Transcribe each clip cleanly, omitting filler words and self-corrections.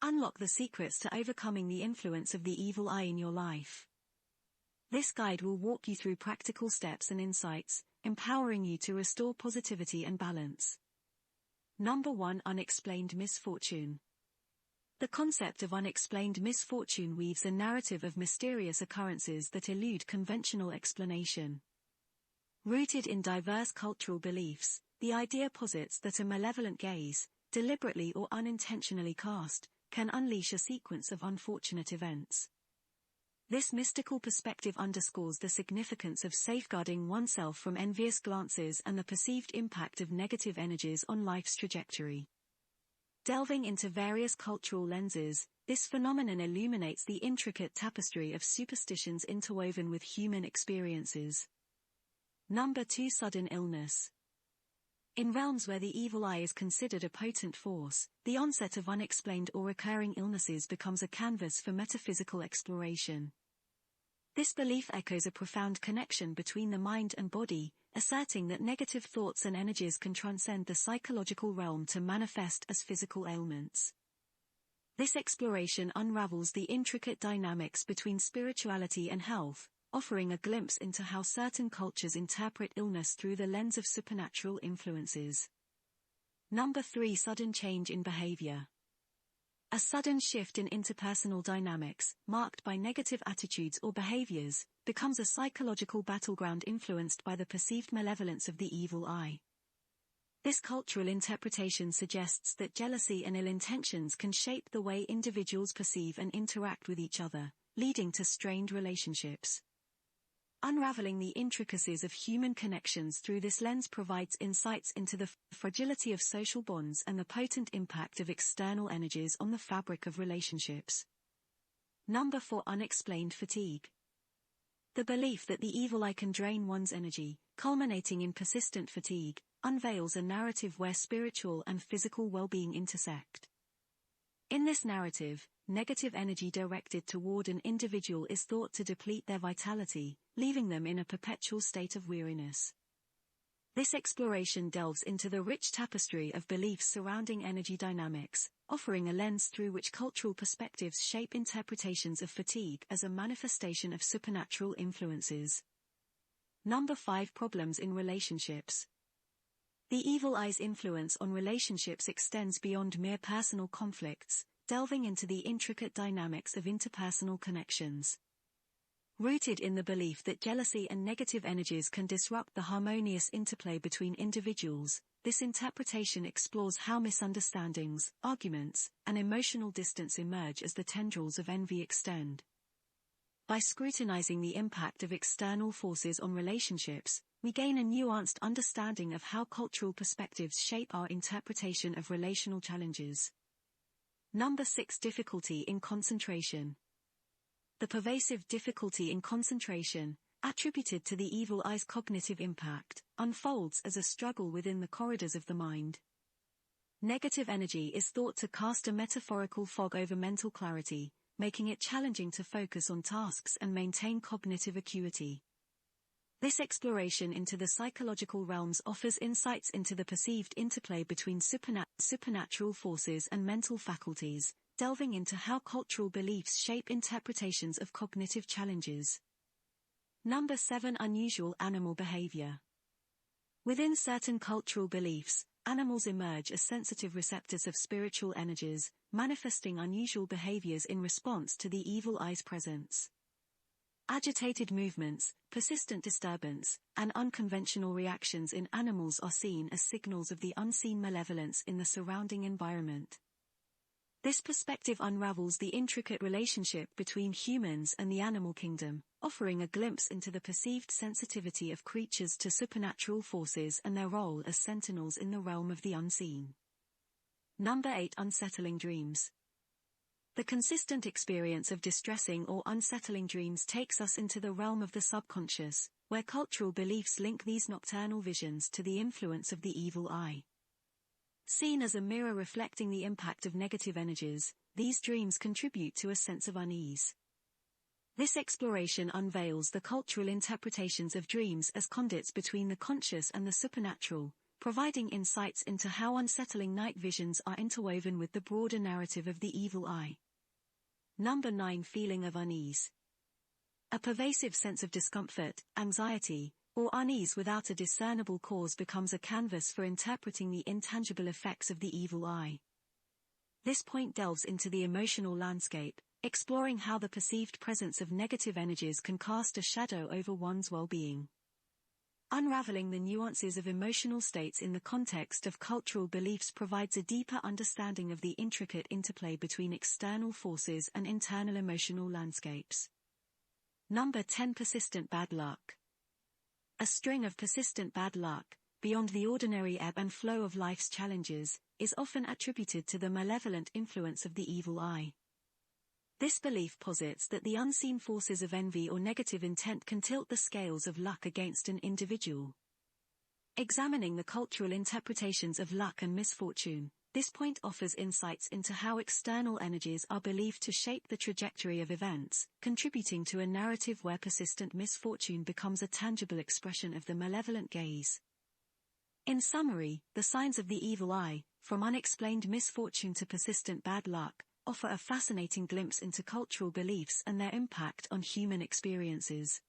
Unlock the secrets to overcoming the influence of the evil eye in your life. This guide will walk you through practical steps and insights, empowering you to restore positivity and balance. Number 1. Unexplained misfortune. The concept of unexplained misfortune weaves a narrative of mysterious occurrences that elude conventional explanation. Rooted in diverse cultural beliefs, the idea posits that a malevolent gaze, deliberately or unintentionally cast, can unleash a sequence of unfortunate events. This mystical perspective underscores the significance of safeguarding oneself from envious glances and the perceived impact of negative energies on life's trajectory. Delving into various cultural lenses, this phenomenon illuminates the intricate tapestry of superstitions interwoven with human experiences. Number 2. Sudden illness. In realms where the evil eye is considered a potent force, the onset of unexplained or recurring illnesses becomes a canvas for metaphysical exploration. This belief echoes a profound connection between the mind and body, asserting that negative thoughts and energies can transcend the psychological realm to manifest as physical ailments. This exploration unravels the intricate dynamics between spirituality and health, offering a glimpse into how certain cultures interpret illness through the lens of supernatural influences. Number 3. Sudden change in behavior. A sudden shift in interpersonal dynamics, marked by negative attitudes or behaviors, becomes a psychological battleground influenced by the perceived malevolence of the evil eye. This cultural interpretation suggests that jealousy and ill intentions can shape the way individuals perceive and interact with each other, leading to strained relationships. Unraveling the intricacies of human connections through this lens provides insights into the fragility of social bonds and the potent impact of external energies on the fabric of relationships. Number 4. Unexplained fatigue. The belief that the evil eye can drain one's energy, culminating in persistent fatigue, unveils a narrative where spiritual and physical well-being intersect. In this narrative, negative energy directed toward an individual is thought to deplete their vitality, leaving them in a perpetual state of weariness. This exploration delves into the rich tapestry of beliefs surrounding energy dynamics, offering a lens through which cultural perspectives shape interpretations of fatigue as a manifestation of supernatural influences. Number 5. Problems in relationships. The evil eye's influence on relationships extends beyond mere personal conflicts, delving into the intricate dynamics of interpersonal connections. Rooted in the belief that jealousy and negative energies can disrupt the harmonious interplay between individuals, this interpretation explores how misunderstandings, arguments, and emotional distance emerge as the tendrils of envy extend. By scrutinizing the impact of external forces on relationships, we gain a nuanced understanding of how cultural perspectives shape our interpretation of relational challenges. Number 6. Difficulty in concentration. The pervasive difficulty in concentration, attributed to the evil eye's cognitive impact, unfolds as a struggle within the corridors of the mind. Negative energy is thought to cast a metaphorical fog over mental clarity, making it challenging to focus on tasks and maintain cognitive acuity. This exploration into the psychological realms offers insights into the perceived interplay between supernatural forces and mental faculties, delving into how cultural beliefs shape interpretations of cognitive challenges. Number 7. Unusual animal behavior. Within certain cultural beliefs, animals emerge as sensitive receptors of spiritual energies, manifesting unusual behaviors in response to the evil eye's presence. Agitated movements, persistent disturbance, and unconventional reactions in animals are seen as signals of the unseen malevolence in the surrounding environment. This perspective unravels the intricate relationship between humans and the animal kingdom, offering a glimpse into the perceived sensitivity of creatures to supernatural forces and their role as sentinels in the realm of the unseen. Number 8. Unsettling dreams. The consistent experience of distressing or unsettling dreams takes us into the realm of the subconscious, where cultural beliefs link these nocturnal visions to the influence of the evil eye. Seen as a mirror reflecting the impact of negative energies, these dreams contribute to a sense of unease. This exploration unveils the cultural interpretations of dreams as conduits between the conscious and the supernatural, providing insights into how unsettling night visions are interwoven with the broader narrative of the evil eye. Number 9. Feeling of unease. A pervasive sense of discomfort, anxiety, or unease without a discernible cause becomes a canvas for interpreting the intangible effects of the evil eye. This point delves into the emotional landscape, exploring how the perceived presence of negative energies can cast a shadow over one's well-being. Unraveling the nuances of emotional states in the context of cultural beliefs provides a deeper understanding of the intricate interplay between external forces and internal emotional landscapes. Number 10. Persistent bad luck. A string of persistent bad luck, beyond the ordinary ebb and flow of life's challenges, is often attributed to the malevolent influence of the evil eye. This belief posits that the unseen forces of envy or negative intent can tilt the scales of luck against an individual. Examining the cultural interpretations of luck and misfortune, this point offers insights into how external energies are believed to shape the trajectory of events, contributing to a narrative where persistent misfortune becomes a tangible expression of the malevolent gaze. In summary, the signs of the evil eye, from unexplained misfortune to persistent bad luck, offer a fascinating glimpse into cultural beliefs and their impact on human experiences.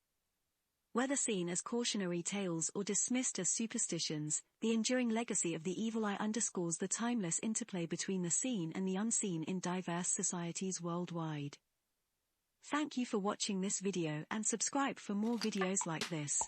Whether seen as cautionary tales or dismissed as superstitions, the enduring legacy of the evil eye underscores the timeless interplay between the seen and the unseen in diverse societies worldwide. Thank you for watching this video and subscribe for more videos like this.